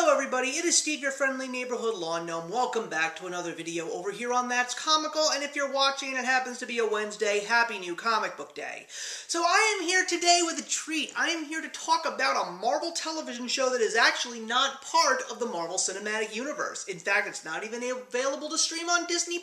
Hello everybody, it is Steve, your friendly neighborhood lawn gnome. Welcome back to another video over here on That's Comical, and if you're watching and it happens to be a Wednesday, happy new comic book day. So I am here today with a treat. I am here to talk about a Marvel television show that is actually not part of the Marvel Cinematic Universe. In fact, it's not even available to stream on Disney+.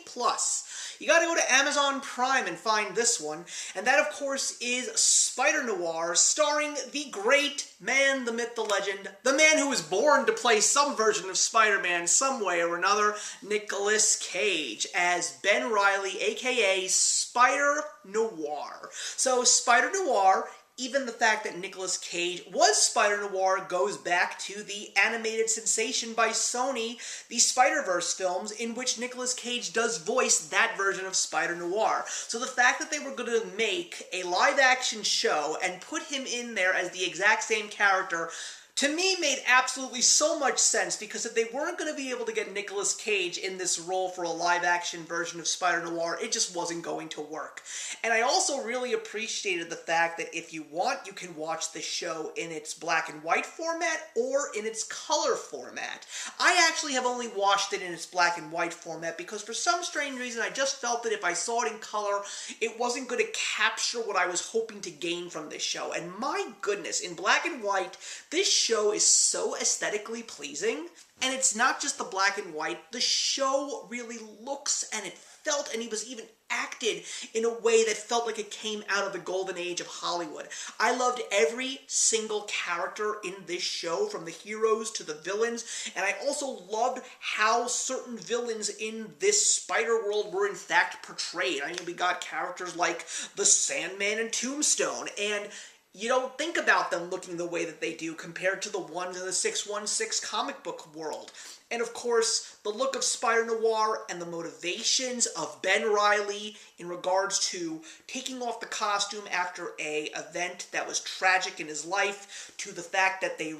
You gotta go to Amazon Prime and find this one, and that of course is Spider-Noir, starring the great man, the myth, the legend, the man who was born to play some version of Spider-Man some way or another, Nicolas Cage, as Ben Reilly, aka Spider-Noir. So Spider-Noir, even the fact that Nicolas Cage was Spider-Noir goes back to the animated sensation by Sony, the Spider-Verse films, in which Nicolas Cage does voice that version of Spider-Noir. So the fact that they were going to make a live-action show and put him in there as the exact same character, to me, made absolutely so much sense, because if they weren't going to be able to get Nicolas Cage in this role for a live-action version of Spider-Noir, it just wasn't going to work. And I also really appreciated the fact that if you want, you can watch the show in its black and white format or in its color format. I actually have only watched it in its black and white format because for some strange reason I just felt that if I saw it in color, it wasn't going to capture what I was hoping to gain from this show. And my goodness, in black and white, this show is so aesthetically pleasing, and it's not just the black and white. The show really looks, and it felt, and he was even acted in a way that felt like it came out of the golden age of Hollywood. I loved every single character in this show, from the heroes to the villains, and I also loved how certain villains in this Spider-World were in fact portrayed. I mean, we got characters like the Sandman and Tombstone, and you don't think about them looking the way that they do compared to the ones in the 616 comic book world. And of course, the look of Spider-Noir and the motivations of Ben Reilly in regards to taking off the costume after an event that was tragic in his life, to the fact that he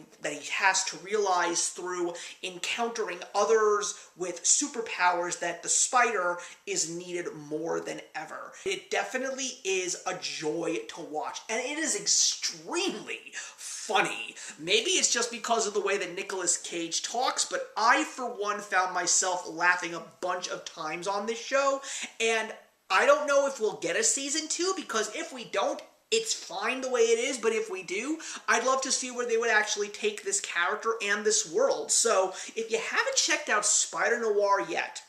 has to realize through encountering others with superpowers that the spider is needed more than ever. It definitely is a joy to watch, and it is extremely funny. Maybe it's just because of the way that Nicolas Cage talks, but I, for one, found myself laughing a bunch of times on this show, and I don't know if we'll get a season 2, because if we don't, it's fine the way it is, but if we do, I'd love to see where they would actually take this character and this world. So, if you haven't checked out Spider-Noir yet,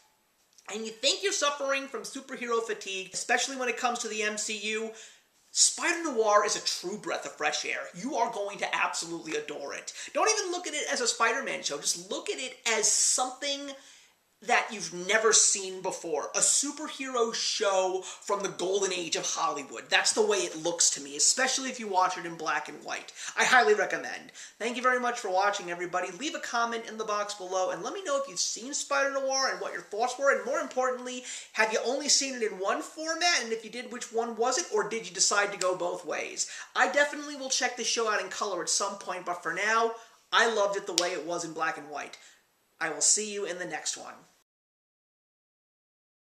and you think you're suffering from superhero fatigue, especially when it comes to the MCU, Spider-Noir is a true breath of fresh air. You are going to absolutely adore it. Don't even look at it as a Spider-Man show. Just look at it as something that you've never seen before. A superhero show from the golden age of Hollywood. That's the way it looks to me, especially if you watch it in black and white. I highly recommend. Thank you very much for watching, everybody. Leave a comment in the box below and let me know if you've seen Spider-Noir and what your thoughts were, and more importantly, have you only seen it in one format, and if you did, which one was it, or did you decide to go both ways? I definitely will check this show out in color at some point, but for now, I loved it the way it was in black and white. I will see you in the next one.